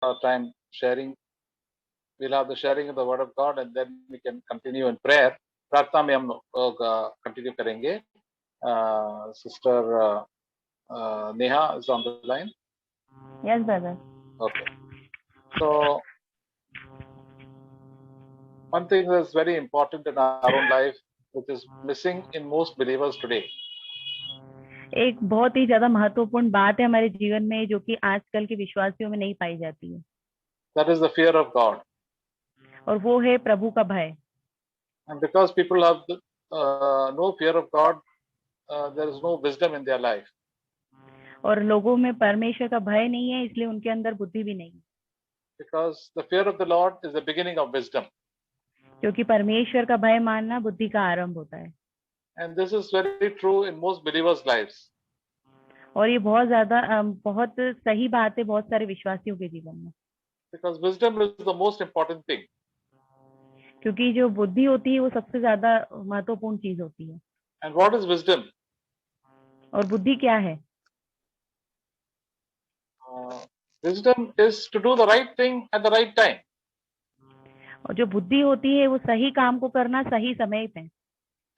our time sharing. We'll have the sharing of the word of God, and then we can continue in prayer. प्रार्थना में हम continue करेंगे. Sister Neha is on the line. Yes, brother. Okay. So one thing that's very important in our own life, which is missing in most believers today, एक बहुत ही ज्यादा महत्वपूर्ण बात है हमारे जीवन में जो कि आजकल के विश्वासियों में नहीं पाई जाती है, that is the fear of God. और वो है प्रभु का भय. And because people have no fear of God, there is no wisdom in their life. और लोगों में परमेश्वर का भय नहीं है, इसलिए उनके अंदर बुद्धि भी नहीं. Because the fear of the Lord is the beginning of wisdom. क्योंकि परमेश्वर का भय मानना बुद्धि का आरंभ होता है. And this is very true in most believers' lives. और ये बहुत सही बात है बहुत सारे विश्वासियों के जीवन में. Because wisdom is the most important thing. क्योंकि जो बुद्धि होती है वो सबसे ज्यादा महत्वपूर्ण चीज होती है. And what is wisdom? और बुद्धि क्या है? Wisdom is to do the right thing at the right time. और जो बुद्धि होती है वो सही काम को करना सही समय पे.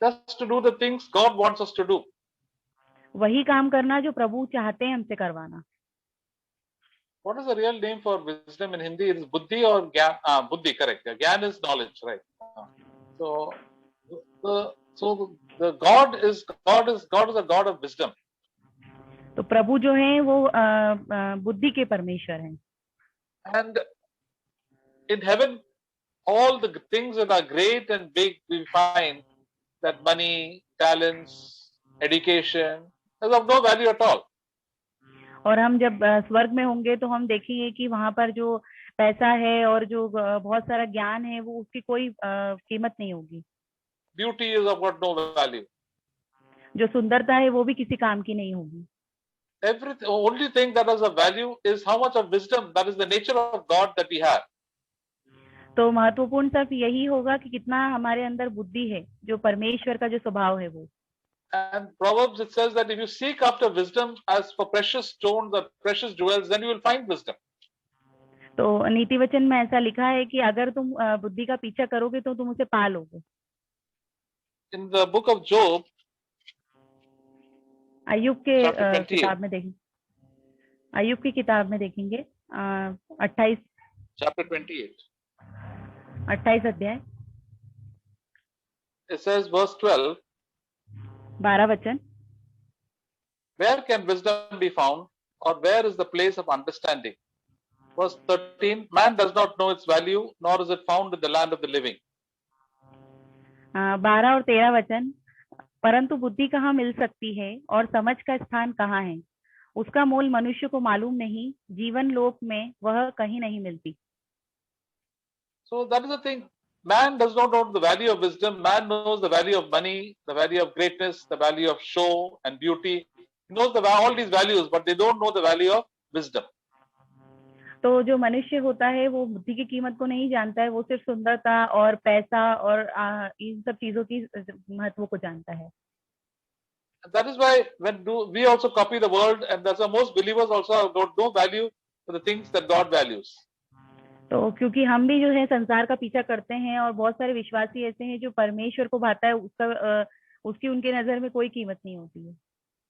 Just to do the things God wants us to do. वही काम करना जो प्रभु चाहते हैं हमसे करवाना. What is the real name for wisdom in Hindi? It is buddhi or gyan. Buddhi, correct. Gyan is knowledge, right? So the God is a God of wisdom. तो प्रभु जो है वो बुद्धि के परमेश्वर हैं. And in heaven, all the things that are great and big, we find that money, talents, education is of no value at all. और हम जब स्वर्ग में होंगे तो हम देखेंगे कि वहां पर जो पैसा है और जो बहुत सारा ज्ञान है वो उसकी कोई कीमत नहीं होगी. Beauty is of no value. जो सुंदरता है वो भी किसी काम की नहीं होगी. Only thing that has a value is how much of wisdom, that is the nature of God that we have. तो महत्वपूर्ण सिर्फ यही होगा कि कितना हमारे अंदर बुद्धि है, जो परमेश्वर का जो स्वभाव है वो. And Proverbs it says that if you seek after wisdom as for precious stones or precious jewels, then you will find wisdom. तो नीति वचन में ऐसा लिखा है कि अगर तुम बुद्धि का पीछा करोगे तो तुम उसे पा लोगे. In the book of Job, अय्यूब के किताब में देखेंगे. अय्यूब की किताब में देखेंगे 28 chapter 28. 28 अध्याय. It says verse 12. 12 वचन. Where can wisdom be found, or where is the place of understanding? Verse 13. Man does not know its value, nor is it found in the land of the living. 12 और 13 वचन. परंतु बुद्धि कहाँ मिल सकती है और समझ का स्थान कहाँ है? उसका मोल मनुष्य को मालूम नहीं, जीवन लोक में वह कहीं नहीं मिलती. So that is the thing. Man does not know the value of wisdom. Man knows the value of money, the value of greatness, the value of show and beauty. He knows all these values, but they don't know the value of wisdom. तो जो मनुष्य होता है वो बुद्धि की कीमत को नहीं जानता है, वो सिर्फ सुंदरता और पैसा और इन सब चीजों की महत्व को जानता है. That is why we also copy the world, and that's why most believers also don't know value for the things that God values. तो क्योंकि हम भी जो है संसार का पीछा करते हैं और बहुत सारे विश्वासी ऐसे हैं जो परमेश्वर को भाता है उसकी उनके नजर में कोई कीमत नहीं होती है.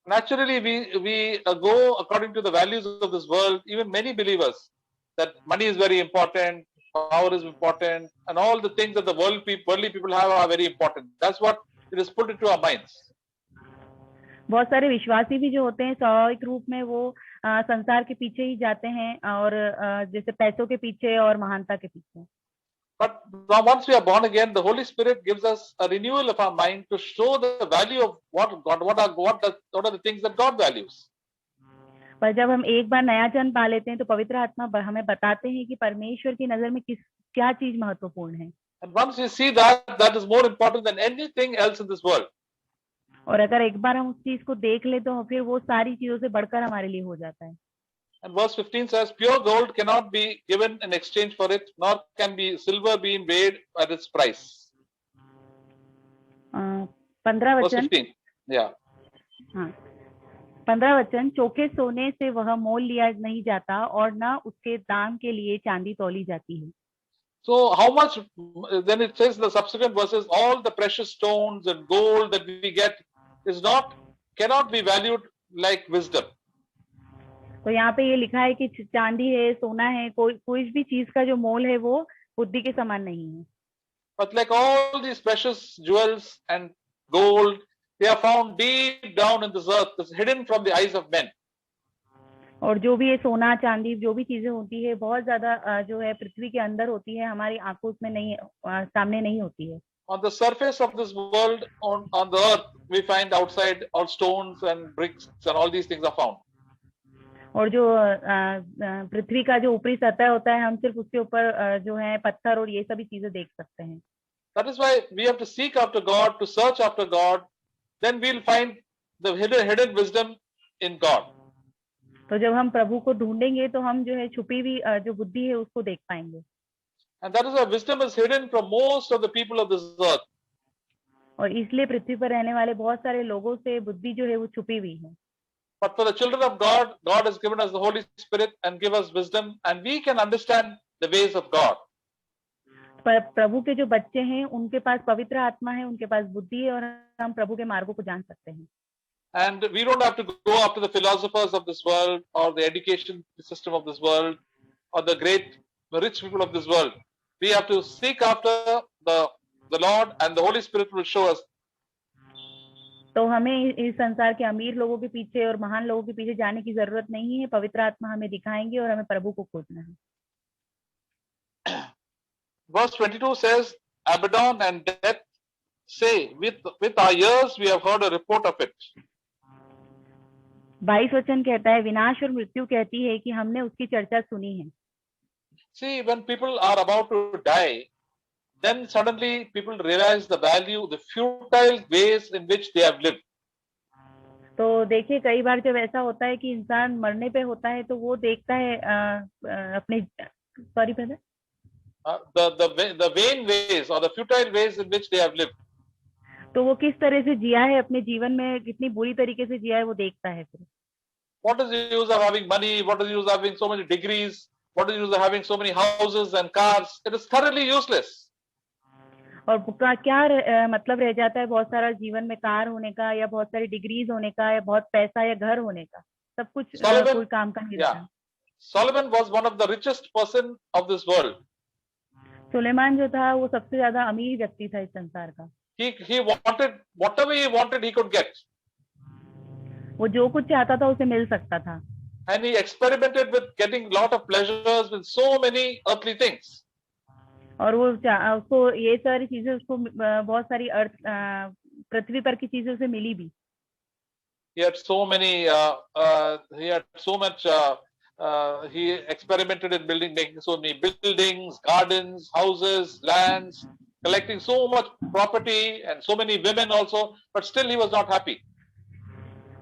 Naturally, we go according to the values of this world. Even many believers that money is very important, power is important, and all the things that the worldly people have are very important. That's what it is put into our minds. बहुत सारे विश्वासी भी जो होते हैं स्वाभाविक रूप में वो संसार के पीछे ही जाते हैं और जैसे पैसों के पीछे और महानता के पीछे. But now once we are born again, the Holy Spirit gives us a renewal of our mind to show the value of what are the things that God values. पर जब हम एक बार नया जन्म पा लेते हैं तो पवित्र आत्मा हमें बताते हैं कि परमेश्वर की नजर में क्या चीज महत्वपूर्ण है. And once we see that is more important than anything else in this world. और अगर एक बार हम उस चीज को देख ले तो फिर वो सारी चीजों से बढ़कर हमारे लिए हो जाता है. And verse 15 says, pure gold cannot be given in exchange for it, nor can be silver be weighed at its price. 15 वचन. Verse 15. Yeah. हाँ. 15 वचन, चोखे सोने से वह मोल लिया नहीं जाता और न उसके दाम के लिए चांदी तौली जाती है। So how much, then it says in the subsequent verses, all the precious stones and gold that we get is not, cannot be valued like wisdom. तो यहाँ पे ये लिखा है कि चांदी है, सोना है, कोई भी चीज का जो मोल है वो बुद्धि के समान नहीं है। But like all these precious jewels and gold, they are found deep down in this earth, it's hidden from the eyes of men. और जो भी ये सोना चांदी जो भी चीजें होती है बहुत ज्यादा जो है पृथ्वी के अंदर होती है, हमारी आंखों में नहीं, सामने नहीं होती है। On the surface of this world, on the earth, we find outside all stones and bricks and all these things are found. और जो पृथ्वी का जो ऊपरी सतह होता है, हम सिर्फ उसके ऊपर जो है पत्थर और ये सभी चीजें देख सकते हैं। That is why we have to seek after God, to search after God. Then we'll find the hidden wisdom in God. तो जब हम प्रभु को ढूंढेंगे तो हम जो है छुपी हुई जो बुद्धि है उसको देख पाएंगे। And that is why wisdom is hidden from most of the people of this earth. और इसलिए पृथ्वी पर रहने वाले बहुत सारे लोगों से बुद्धि जो है वो छुपी हुई है। But for the children of God, God has given us the Holy Spirit and give us wisdom, and we can understand the ways of God. पर प्रभु के जो बच्चे हैं उनके पास पवित्र आत्मा है, उनके पास बुद्धि है और हम प्रभु के मार्गों को जान सकते हैं। And we don't have to go after the philosophers of this world or the education system of this world or the rich people of this world. We have to seek after the Lord, and the Holy Spirit will show us. तो हमें इस संसार के अमीर लोगों के पीछे और महान लोगों के पीछे जाने की जरूरत नहीं है। पवित्र आत्मा हमें दिखाएंगे और हमें प्रभु को खोजना है। Verse 22 says, Abaddon and death say, with our ears we have heard a report of it. 22 वचन कहता है, विनाश और मृत्यु कहती है कि हमने उसकी चर्चा सुनी है। See, when people are about to die, then suddenly people realize the value, the futile ways in which they have lived. तो देखिए कई बार जब ऐसा होता है कि इंसान मरने पे होता है तो वो देखता है अपने sorry brother the vain ways or the futile ways in which they have lived. तो वो किस तरह से जिया है अपने जीवन में, कितनी बुरी तरीके से जिया है वो देखता है फिर। What is the use of having money? What is the use of having so many degrees? What is the use of having so many houses and cars? It is thoroughly useless. और क्या मतलब रह जाता है बहुत सारा जीवन में कार होने का या बहुत सारी डिग्रीज होने का या बहुत पैसा या घर होने का, सब कुछ कोई काम का नहीं रहता। Solomon was one of the richest person of this world. Suleman जो था वो सबसे ज्यादा अमीर व्यक्ति था इस संसार का। He wanted whatever he wanted, he could get. वो जो कुछ चाहता था उसे मिल सकता था। And he experimented with getting lot of pleasures with so many earthly things. और वो उसको ये सारी चीजें उसको बहुत सारी पृथ्वी पर की चीजों से मिली भी। He had so many he had so much he experimented in making so many buildings, gardens, houses, lands, collecting so much property and so many women also, but still he was not happy.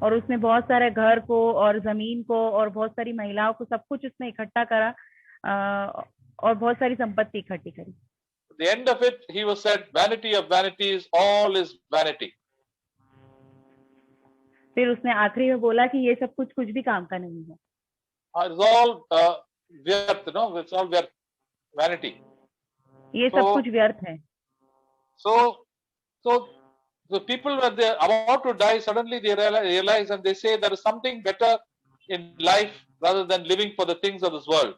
और उसने बहुत सारे घर को और जमीन को और बहुत सारी महिलाओं को सब कुछ उसने इकट्ठा करा और बहुत सारी संपत्ति इकट्ठी करी। At the end of it, he was said, vanity of vanities, all is vanity. फिर उसने आखिरी में बोला कि ये सब कुछ भी काम का नहीं है। It's all व्यर्थ, no? It's all व्यर्थ, vanity. ये सब कुछ व्यर्थ है। So the people when they are about to die, suddenly they realize and they say there is something better in life rather than living for the things of this world.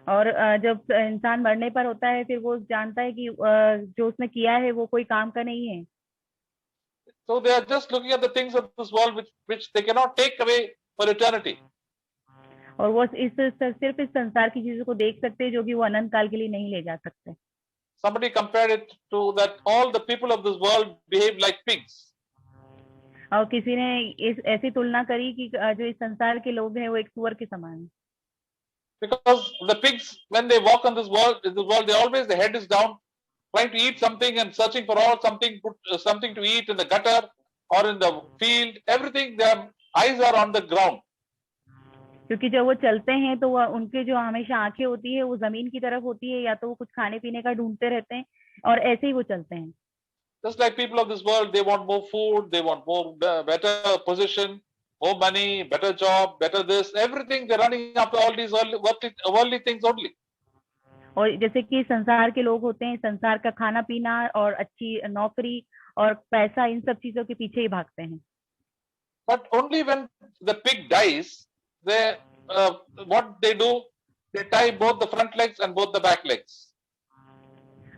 और जब इंसान मरने पर होता है फिर वो जानता है कि जो उसने किया है वो कोई काम का नहीं है। So they are just looking at the things of this world which they cannot take away for eternity. और वो सिर्फ इस संसार की चीजों को देख सकते हैं जो कि वो अनंत काल के लिए नहीं ले जा सकते। Somebody compared it to that all the people of this world behave like pigs. और किसी ने ऐसी तुलना करी कि जो इस संसार के लोग हैं वो एक सुअर के समान है। Because the pigs, when they walk on this world, they always, the head is down, trying to eat something and searching for something to eat in the gutter or in the field. Everything, their eyes are on the ground. क्योंकि जब वो चलते हैं तो वो उनके जो हमेशा आंखें होती है वो जमीन की तरफ होती है, या तो वो कुछ खाने पीने का ढूंढते रहते हैं और ऐसे ही वो चलते हैं। Just like people of this world, they want more food, they want more better position, more money, better job, better this, everything. They're running after all these worldly things only. और जैसे कि संसार के लोग होते हैं, संसार का खाना पीना और अच्छी नौकरी और पैसा, इन सब चीजों के पीछे ही भागते हैं. But only when the pig dies, they what they do, they tie both the front legs and both the back legs.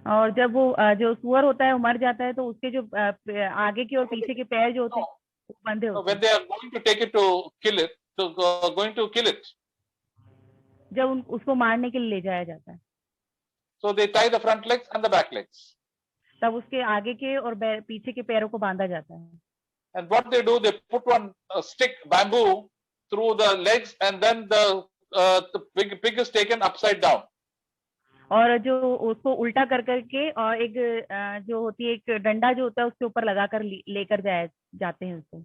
और जब वो जो सुअर होता है वो मर जाता है, तो उसके जो आगे के और पीछे के पैर जो होते हैं वो बंधे So होते when they are going to take it to kill it, going to kill it, हैं, जब उसको मारने के लिए ले जाया जाता है, so they tie the front legs and the back legs. तब उसके आगे के और पीछे के पैरों को बांधा जाता है. And what they do, they put one stick bamboo through the legs, and then the pig is taken upside down. और जो उसको उल्टा कर करके और एक जो होती है एक डंडा जो होता है उसके ऊपर लगाकर लेकर जाते हैं उसको.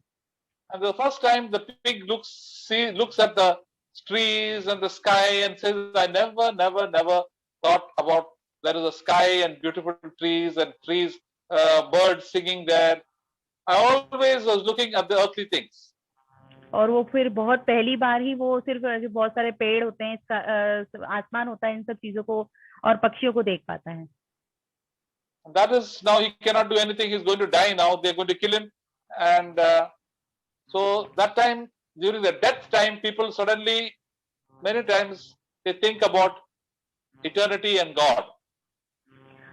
And the first time the pig looks at the trees and the sky and says, I never thought about there is a sky and beautiful trees and birds singing there. I always was looking at the earthly things. और वो फिर बहुत पहली बार ही वो सिर्फ जो बहुत सारे पेड़ होते हैं, इसका आसमान होता है, इन सब चीजों को और पक्षियों को देख पाता है. That is, now he cannot do anything. He's going to die now. They're going to kill him. And so that time, during the death time, people suddenly, many times, they think about eternity and God.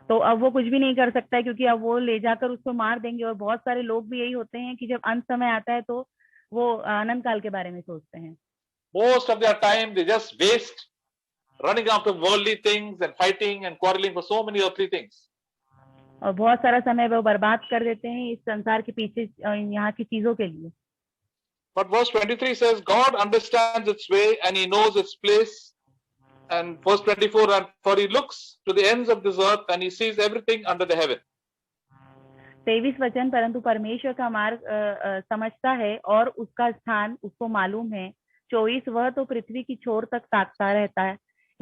तो अब वो कुछ भी नहीं कर सकता है, क्योंकि अब वो ले जाकर उसको मार देंगे. और बहुत सारे लोग भी यही होते हैं कि जब अंत समय आता है तो वो अनंत काल के बारे में सोचते हैं. Most of their time they just waste running after worldly things and fighting and quarreling for so many earthly things. और बहुत सारा समय वो बर्बाद कर देते हैं इस संसार के पीछे यहाँ की चीजों के लिए. But verse 23 says, God understands its way and he knows its place. And verse 24, and for he looks to the ends of this earth and he sees everything under the heaven. 23 वचन, परंतु परमेश्वर का मार्ग समझता है और उसका स्थान उसको मालूम है. 24, वह तो पृथ्वी की छोर तक ताकता रहता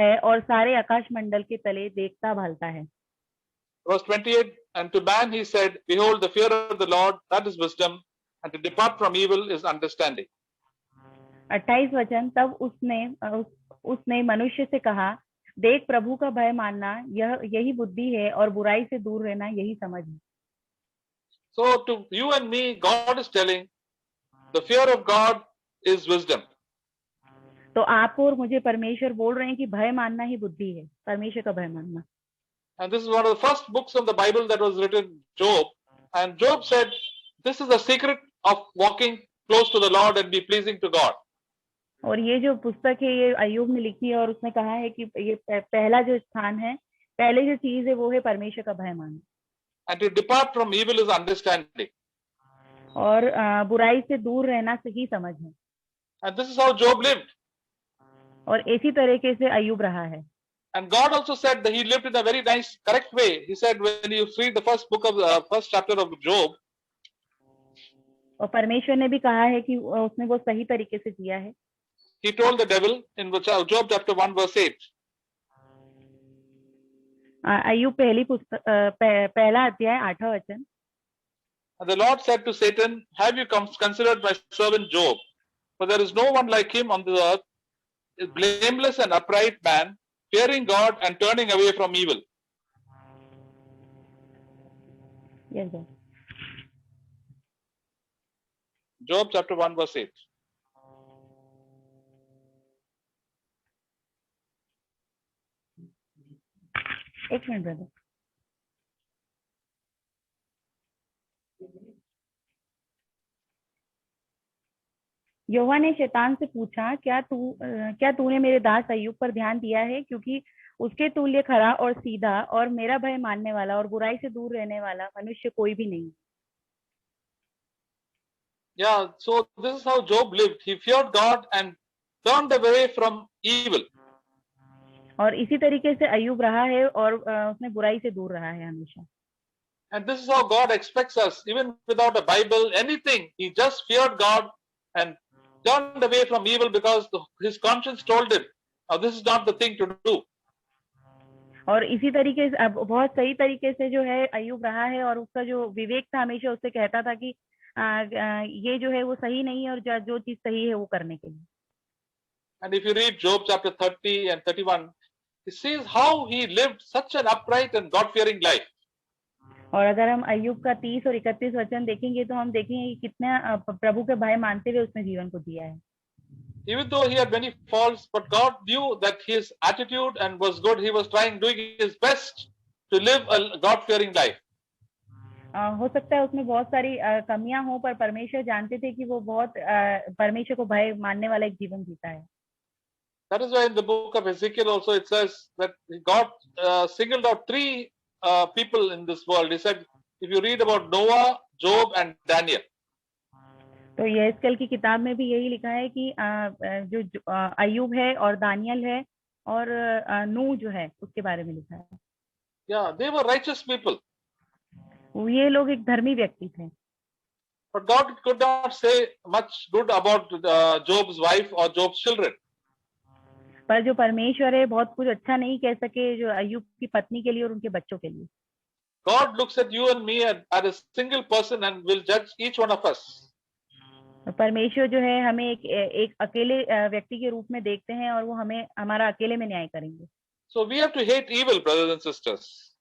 है और सारे आकाश मंडल के तले देखता भालता है. Verse 28, and to man he said, behold, the fear of the Lord, that is wisdom, and to depart from evil is understanding. 28 वचन, तब उसने मनुष्य से कहा, देख, प्रभु का भय मानना यही बुद्धि है और बुराई से दूर रहना यही समझ है. So to you and me, God is telling, the fear of God is wisdom. तो आपको और मुझे परमेश्वर बोल रहे हैं कि भय मानना ही बुद्धि है, परमेश्वर का भय मानना. And this is one of the first books of the Bible that was written, Job. And Job said, this is the secret of walking close to the Lord and be pleasing to God. और ये जो पुस्तक है ये अय्यूब ने लिखी है और उसने कहा है कि ये पहला जो स्थान है, पहले जो चीज है वो है परमेश्वर का भय मानना. And to depart from evil is understanding. और बुराई से दूर रहना सही समझ है. And this is how Job lived. और इसी तरीके से अय्यूब रहा है. And God also said that he lived in a very nice, correct way. He said when you read the first chapter of Job. और परमेश्वर ने भी कहा है कि उसने वो सही तरीके से जिया है. He told the devil in Job chapter 1 verse 8. अय्यूब पहला अध्याय 8वां वचन. And the Lord said to Satan, have you considered my servant Job? For there is no one like him on the earth, a blameless and upright man, fearing God and turning away from evil. Yes, sir. Job chapter 1 verse 8. एक minute brother. यहोवा ने शैतान से पूछा, क्या तूने मेरे दास अय्यूब पर ध्यान दिया है, क्योंकि उसके तुल्य खरा और सीधा और मेरा भय मानने वाला और बुराई से दूर रहने वाला मनुष्य कोई भी नहीं. Yeah, so this is how Job lived. He feared God and turned away from evil. और इसी तरीके से अय्यूब रहा है और उसने बुराई से दूर रहा है हमेशा. And this is how God expects us, even without a Bible, anything. He just feared God and turned away from evil because his conscience told him, oh, this is not the thing to do. और इसी तरीके से अब बहुत सही तरीके से जो है अय्यूब रहा है और उसका जो विवेक था हमेशा उससे कहता था कि ये जो है वो सही नहीं है, और जो चीज सही है वो करने के लिए। And if you read Job chapter 30 and 31, it says how he lived such an upright and God-fearing life. और अगर हम अय्यूब का 30 और 31 वचन देखेंगे तो हम देखेंगे कि कितना प्रभु के भय मानते हुए उसने जीवन को जिया है। Even though he had many faults, but God knew that his attitude and was good. He was doing his best to live a God-fearing life. हो सकता है उसमें बहुत सारी कमियां हो, पर परमेश्वर जानते थे कि वो बहुत परमेश्वर को भय मानने वाला एक जीवन जीता है। That is why in the book of Ezekiel also it says that God singled out three people in this world. He said, if you read about Noah, Job and Daniel. तो यहेजकेल की किताब में भी यही लिखा है कि जो अय्यूब है और दानियल है और नूह जो है उसके बारे में लिखा है। Yeah, they were righteous people. ये लोग एक धर्मी व्यक्ति थे। But God could not say much good about Job's wife or Job's children. पर जो परमेश्वर है बहुत कुछ अच्छा नहीं कह सके जो अय्यूब की पत्नी के लिए और उनके बच्चों के लिए। God looks at you and me as a single person and will judge each one of us. परमेश्वर जो है हमें एक अकेले व्यक्ति के रूप में देखते हैं और वो हमें हमारा अकेले में न्याय करेंगे। So we have to hate evil, brothers and sisters.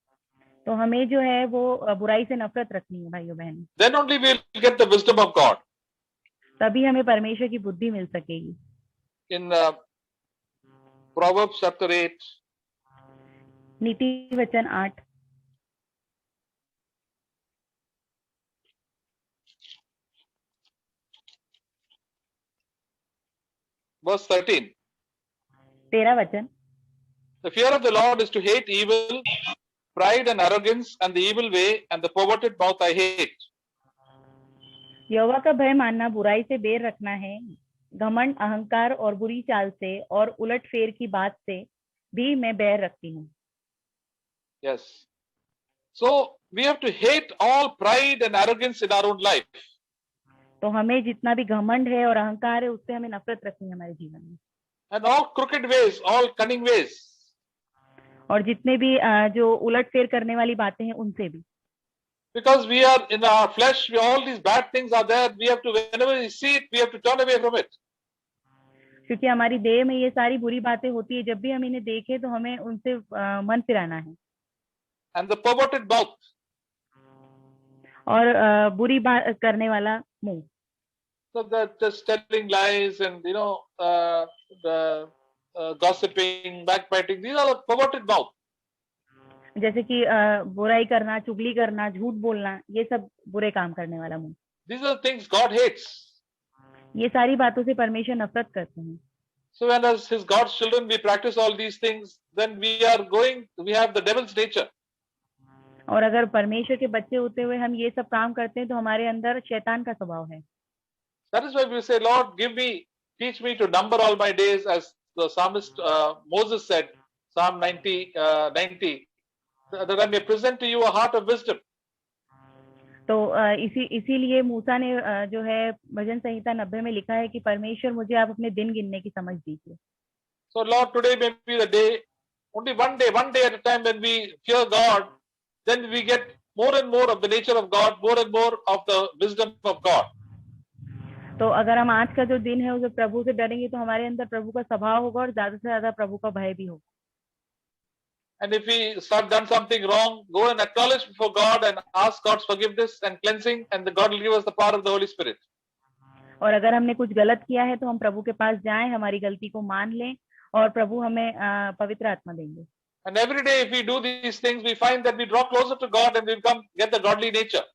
तो हमें जो है वो बुराई से नफरत रखनी है भाइयों बहनों। Then only we will get the wisdom of God. तभी हमें परमेश्वर की बुद्धि मिल सकेगी। In Proverbs chapter 8, नीति वचन 8 verse 13. 13 वचन। The fear of the Lord is to hate evil, pride and arrogance and the evil way and the perverted mouth I hate. यहोवा का भय मानना बुराई से बेर रखना है, घमंड, अहंकार और बुरी चाल से और उलटफेर की बात से भी मैं बैर रखती हूँ। Yes. So we have to hate all pride and arrogance in our own life. तो हमें जितना भी घमंड है और अहंकार है उससे हमें नफरत रखनी है हमारे जीवन में। And all crooked ways, all cunning ways. और जितने भी जो उलटफेर करने वाली बातें हैं उनसे भी। Because we are in our flesh, all these bad things are there. We have to, whenever we see it, we have to turn away from it. क्योंकि हमारी देह में ये सारी बुरी बातें होती है, जब भी हम इन्हें देखें तो हमें उनसे मन फिराना है। And the perverted mouth. और बुरी बात करने वाला मुंह। So that just telling lies and the gossiping, backbiting, these are the perverted mouth. जैसे कि बुराई करना, चुगली करना, झूठ बोलना, ये सब बुरे काम करने वाला मुंह। These are the things God hates. ये सारी बातों से परमेश्वर नफरत करते हैं। So when as his God's children we practice all these things, then we have the devil's nature. और अगर परमेश्वर के बच्चे होते हुए हम ये सब काम करते हैं तो हमारे अंदर शैतान का स्वभाव है। That is why we say, Lord, teach me to number all my days, as the psalmist Moses said, Psalm 90, that I may present to you a heart of wisdom. तो इसीलिए मूसा ने जो है भजन संहिता 90 में लिखा है कि परमेश्वर मुझे आप अपने दिन गिनने की समझ दीजिए। So Lord, today may be the day, only one day at a time when we fear God, then we get more and more of the nature of God, more and more of the wisdom of God. तो अगर हम आज का जो दिन है उसे प्रभु से डरेंगे तो हमारे अंदर प्रभु का स्वभाव होगा और ज्यादा से ज्यादा प्रभु का भय भी होगा। And if we have done something wrong, go and acknowledge before God and ask God's forgiveness and cleansing, and God will give us the power of the Holy Spirit. और अगर हमने कुछ गलत किया है तो हम प्रभु के पास जाएं, हमारी गलती को मान लें और प्रभु हमें पवित्र आत्मा देंगे। And every day if we do these things, we find that we draw closer to God and we get the godly nature.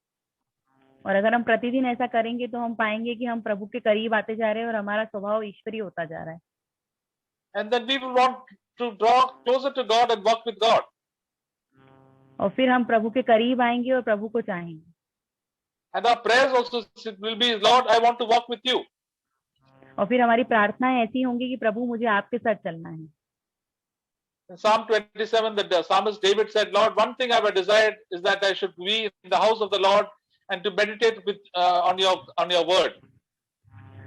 और अगर हम प्रतिदिन ऐसा करेंगे तो हम पाएंगे कि हम प्रभु के करीब आते जा रहे हैं और हमारा स्वभाव ईश्वरीय होता जा रहा है। And then we will want to draw closer to God and walk with God. और फिर हम प्रभु के करीब आएंगे और प्रभु को चाहेंगे। And our prayers also will be, Lord, I want to walk with you. और फिर हमारी प्रार्थनाएं ऐसी होंगी कि प्रभु मुझे आपके साथ चलना है। In Psalm 27, the psalmist David said, Lord, one thing I have desired is that I should be in the house of the Lord and to meditate on your word.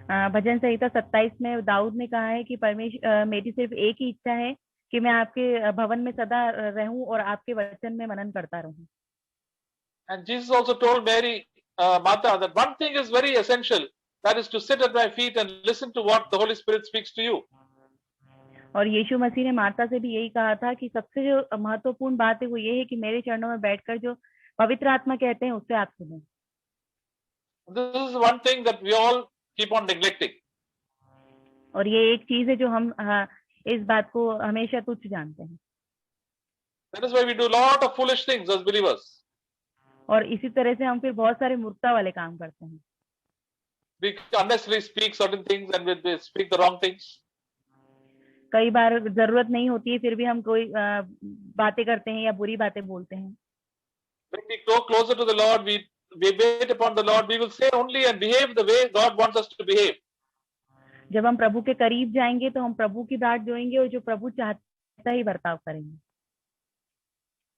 भजन संहिता 27 में दाऊद ने कहा है कि परमेश्वर मेरी सिर्फ एक ही इच्छा है कि मैं आपके भवन में सदा रहूं और आपके वचन में मनन करता रहूं। And Jesus also told Mary, Martha, that one thing is very essential. That is to sit at my feet and listen to what the Holy Spirit speaks to you. और यीशु मसीह ने मार्था से भी यही कहा था कि सबसे जो महत्वपूर्ण बात है वो ये है कि मेरे चरणों में बैठकर जो पवित्र आत्मा कहते हैं उससे आप सुनो। This is one thing that we all keep on neglecting. और ये एक चीज है जो हम इस बात को हमेशा तुच्छ जानते हैं। That is why we do a lot of foolish things as believers. और इसी तरह से हम फिर बहुत सारे मूर्खता वाले काम करते हैं। We unnecessarily speak certain things and we speak the wrong things. कई बार जरूरत नहीं होती है फिर भी हम कोई बातें करते हैं या बुरी बातें बोलते हैं। When we go closer to the Lord, we wait upon the Lord. We will say only and behave the way God wants us to behave. जब हम प्रभु के करीब जाएंगे तो हम प्रभु की बात जोएंगे और जो प्रभु चाहता ही बर्ताव करेंगे।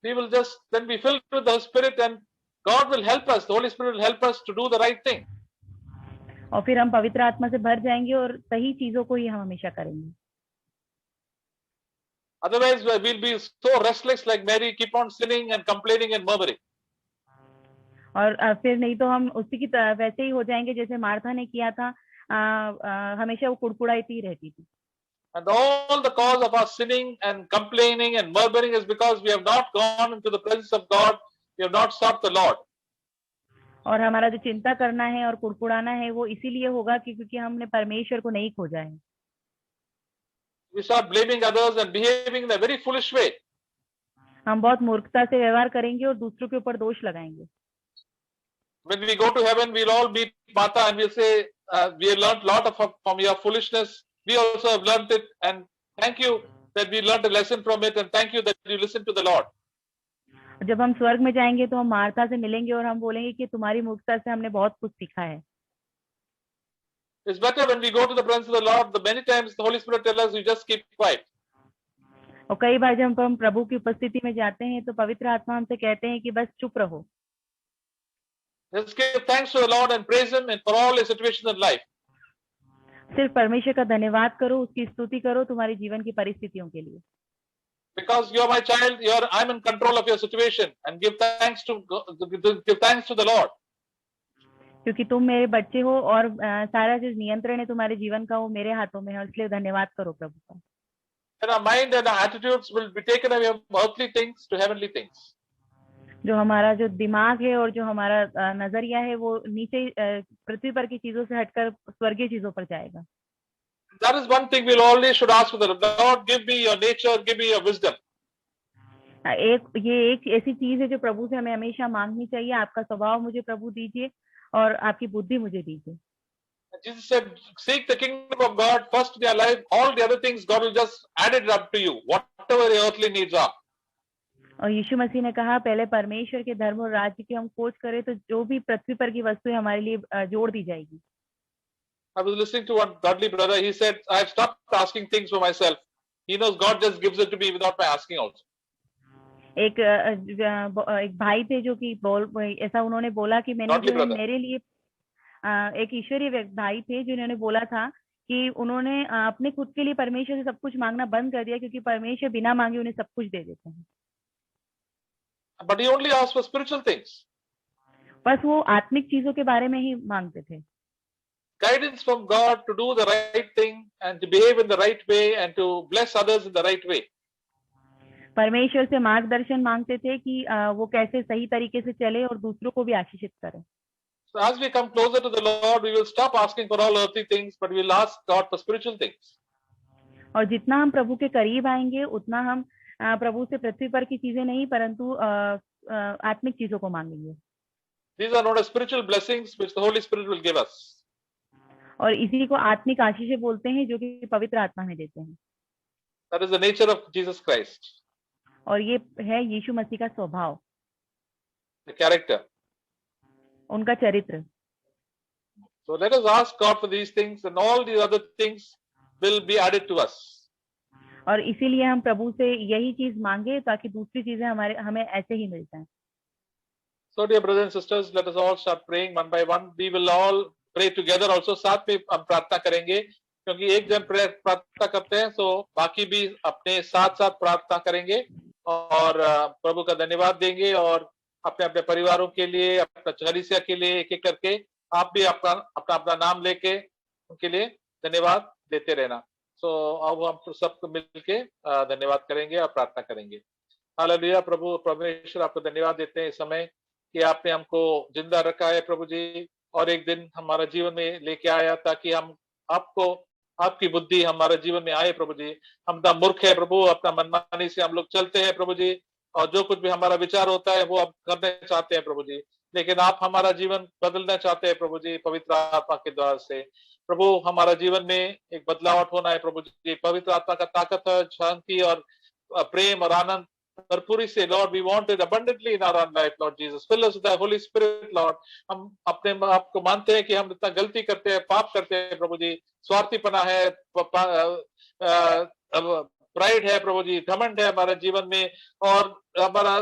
We will just then be filled with the Spirit and God will help us. The Holy Spirit will help us to do the right thing. और फिर हम पवित्र आत्मा से भर जाएंगे और सही चीजों को ही हम हमेशा करेंगे। Otherwise, we'll be so restless like Mary, keep on sinning and complaining and murmuring. और फिर नहीं तो हम उसी की वैसे ही हो जाएंगे जैसे मार्था ने किया था। हमेशा वो कुड़कुड़ाती रहती थी। And all the cause of our sinning and complaining and murmuring is because we have not gone into the presence of God. We have not sought the Lord. और हमारा जो चिंता करना है और कुड़कुड़ाना है वो इसीलिए होगा कि क्योंकि हमने परमेश्वर को नहीं खोजा है। We start blaming others and behaving in a very foolish way. हम बहुत मूर्खता से व्यवहार करेंगे और दूसरों के ऊपर दोष लगाएंगे। When we go to heaven, we'll all meet Martha and we'll say, we have learned a lot from your foolishness. We also have learned it, and thank you that we learned a lesson from it, and thank you that you listened to the Lord. जब हम स्वर्ग में जाएंगे तो हम Martha से मिलेंगे और हम बोलेंगे कि तुम्हारी मूर्खता से हमने बहुत कुछ सीखा है। It's better when we go to the presence of the Lord. The many times the Holy Spirit tells us, you just keep quiet. और कई बार जब हम प्रभु की उपस्थिति में जाते हैं तो पवित्र आत्मा हमसे कहते हैं कि बस चुप रहो। Just give thanks to the Lord and praise Him for all His situations in life. सिर्फ परमेश्वर का धन्यवाद करो, उसकी स्तुति करो तुम्हारे जीवन की परिस्थितियों के लिए। Because you are my child, I'm in control of your situation, and give thanks to the Lord. क्योंकि तुम मेरे बच्चे हो और सारा जो नियंत्रण है तुम्हारे जीवन का वो मेरे हाथों में है, इसलिए धन्यवाद करो प्रभु का। And our mind and our attitudes will be taken away from earthly things to heavenly things. जो हमारा जो दिमाग है और जो हमारा नजरिया है वो नीचे पृथ्वी पर की चीजों से हटकर स्वर्गीय चीजों पर जाएगा। That is one thing we'll always should ask for the Lord. Give me your nature, give me your wisdom. ये एक ऐसी चीज है जो प्रभु से हमें हमेशा मांगनी चाहिए। आपका स्वभाव मुझे प्रभु दीजिए और आपकी बुद्धि मुझे दीजिए। Jesus said, seek the kingdom of God first in your life. All the other things God will just add it up to you, whatever your earthly needs are. और यीशु मसीह ने कहा पहले परमेश्वर के धर्म और राज्य की हम खोज करें तो जो भी पृथ्वी पर की वस्तुएं हमारे लिए जोड़ दी जाएगी। I was listening to one godly brother. He said, I have stopped asking things for myself. He knows God just gives it to me without my asking also. एक भाई थे जो कि ऐसा उन्होंने बोला कि मैंने जो मेरे लिए एक ईश्वरीय भाई थे जिन्होंने बोला था कि उन्होंने अपने खुद के लिए परमेश्वर से सब कुछ मांगना बंद कर दिया क्योंकि परमेश्वर बिना मांगे उन्हें सब कुछ दे देते हैं। But he only asked for spiritual things. बस वो आत्मिक चीजों के बारे में ही मांगते थे। Guidance from God to do the right thing and to behave in the right way and to bless others in the right way. परमेश्वर से मार्गदर्शन मांगते थे कि वो कैसे सही तरीके से चले और दूसरों को भी आशीषित करें। So as we come closer to the Lord, we will stop asking for all earthly things, but we will ask God for spiritual things. और जितना हम प्रभु के करीब आएंगे उतना हम प्रभु से पृथ्वी पर की चीजें नहीं परंतु आत्मिक चीजों को मांगेंगे। These are not spiritual blessings which the Holy Spirit will give us. और इसी को आत्मिक आशीषें बोलते हैं जो कि पवित्र आत्मा में देते हैं। That is the nature of Jesus Christ. और ये है यीशु मसीह का स्वभाव। The character. उनका चरित्र। So let us ask God for these things, and all the other things will be added to us. और इसीलिए हम प्रभु से यही चीज मांगे ताकि दूसरी चीजें हमें ऐसे ही मिल जाएं। So dear brothers and sisters, let us all start praying one by one. We will all pray together also. साथ में हम प्रार्थना करेंगे क्योंकि एक जन प्रार्थना करते हैं तो बाकी भी अपने साथ साथ प्रार्थना करेंगे और प्रभु का धन्यवाद देंगे और अपने अपने परिवारों के लिए, अपना कलीसिया के लिए एक एक करके आप भी अपना अपना अपना नाम लेके उनके लिए धन्यवाद देते रहना। सो अब हम सबको मिलके धन्यवाद करेंगे और प्रार्थना करेंगे। हालेलुया। प्रभु परमेश्वर आपको धन्यवाद देते हैं इस समय कि आपने हमको जिंदा रखा है प्रभु जी, और एक दिन हमारा जीवन में लेके आया ताकि हम आपको आपकी बुद्धि हमारे जीवन में आए प्रभु जी। हम तो मूर्ख है प्रभु, अपना मनमानी से हम लोग चलते हैं प्रभु जी, और जो कुछ भी हमारा विचार होता है वो हम करने चाहते हैं प्रभु जी, लेकिन आप हमारा जीवन बदलना चाहते हैं प्रभु जी पवित्र आत्मा के द्वारा से। प्रभु हमारा जीवन में एक बदलावट होना है प्रभु जी। पवित्र आत्मा का ताकत है, शांति और प्रेम और आनंद भरपूरी से Lord we want it abundantly in our own life Lord Jesus, fill us with the Holy Spirit Lord। हम अपने आप को मानते हैं कि हम इतना गलती करते हैं, पाप करते हैं प्रभु जी, स्वार्थीपना है, प्राइड है प्रभु जी, घमंड है हमारे जीवन में, और हमारा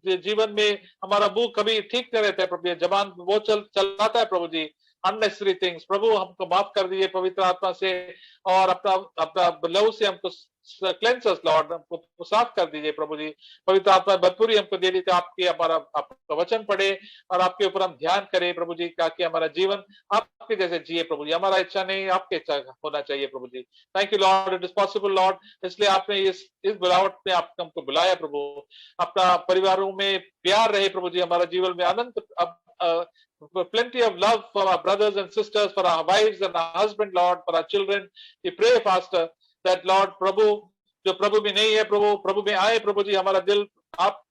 जीवन में हमारा मुंह कभी ठीक नहीं रहता है प्रभु जी, जबान वो चलाता है प्रभु जी अननेसेसरी थिंग्स। प्रभु हमको माफ कर दीजिए पवित्र आत्मा से, और अपना अपना लहू से हमको क्लेंस अस लॉर्ड, हमको साफ कर दीजिए प्रभु जी। पवित्र आत्मा भरपूरी हमको दे दीजिए, आपके हमारा आपका वचन पढ़े और आपके ऊपर हम ध्यान करें प्रभु जी, ताकि हमारा जीवन आपके जैसे जिए प्रभु जी। हमारा इच्छा नहीं, आपके इच्छा होना चाहिए प्रभु जी। Thank you lord, it is possible lord, इसलिए आपने इस बुलावट में आप हमको बुलाया प्रभु। अपना परिवारों में प्यार रहे प्रभु जी, हमारा जीवन में अनंत plenty of love for our brothers and sisters, for our wives and our husband Lord, for our children। we pray pastor that Lord प्रभु जो प्रभु में नहीं है प्रभु, प्रभु में आए प्रभु जी। हमारा दिल आप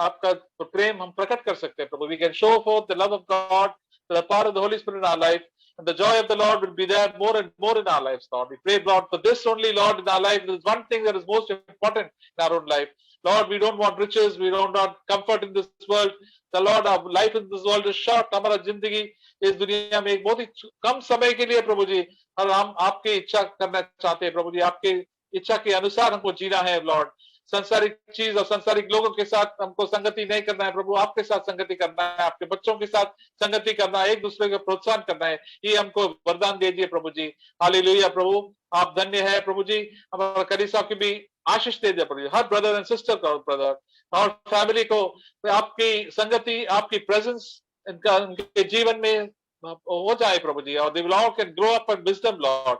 आपका प्रेम हम प्रकट कर सकते हैं प्रभु। we can show forth the love of God, the power of the Holy Spirit in our life, and the joy of the Lord will be there more and more in our lives Lord। we pray Lord for this only Lord in our life. There is one thing that is most important in our own life Lord, we don't want riches, we don't want comfort in this world। the Lord, our life in this world is short। हमारा जिंदगी इस दुनिया में एक बहुत ही कम समय के लिए प्रभु जी, और हम आपकी इच्छा करना चाहते हैं प्रभु जी। आपके इच्छा के अनुसार हमको जीना है लॉर्ड। संसारिक चीज और संसारिक लोगों के साथ हमको संगति नहीं करना है प्रभु, आपके साथ संगति करना है, आपके बच्चों के साथ संगति करना है, एक दूसरे को प्रोत्साहन करना है। ये हमको वरदान दीजिए प्रभु जी। हालेलुया प्रभु, आप धन्य है प्रभु जी। हमारा कलीसिया की भी आशीष दे दिया प्रभु जी, हर ब्रदर एंड सिस्टर को, ब्रदर और फैमिली को आपकी संगति, आपकी प्रेजेंस इनका उनके जीवन में हो जाए प्रभु जी। और they lord can grow up in wisdom lord,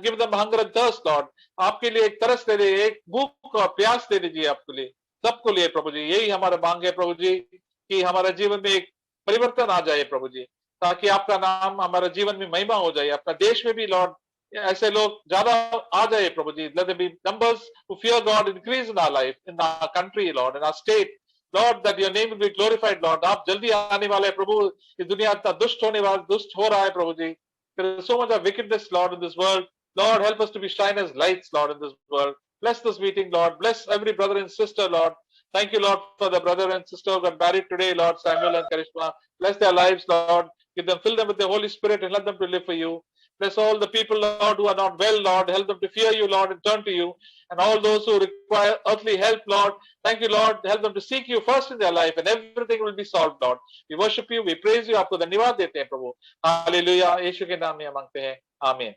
give them hunger and thirst lord. आपके लिए एक तरस दे दीजिए, एक भूख और प्यास दे दीजिए आपके लिए, सबको लिए प्रभु जी। यही हमारा मांग है प्रभु जी, कि हमारे जीवन में एक परिवर्तन आ जाए प्रभु जी, ताकि आपका नाम हमारे जीवन में महिमा हो जाए। अपना देश में भी लॉर्ड ऐसे लोग ज्यादा आ जाए प्रभु जी। let there be numbers who fear God increase in our life, in our country Lord, in our state Lord, that your name will be glorified Lord। आप जल्दी आने वाले हैं प्रभु। इस दुनिया इतना दुष्ट हो रहा है प्रभु जी। there is so much of wickedness Lord in this world Lord, help us to be shine as lights Lord in this world। bless this meeting Lord, bless every brother and sister Lord। thank you Lord for the brother and sister who got married today Lord, Samuel and Karishma। bless their lives Lord, give them, fill them with the Holy Spirit and let them to live for you। bless all the people Lord who are not well Lord, help them to fear you Lord and turn to you। and all those who require earthly help Lord, thank you Lord, help them to seek you first in their life and everything will be solved Lord। we worship you, we praise you, आपको धन्यवाद देते हैं प्रभु। Hallelujah, यीशु के नाम में मांगते हैं, आमीन।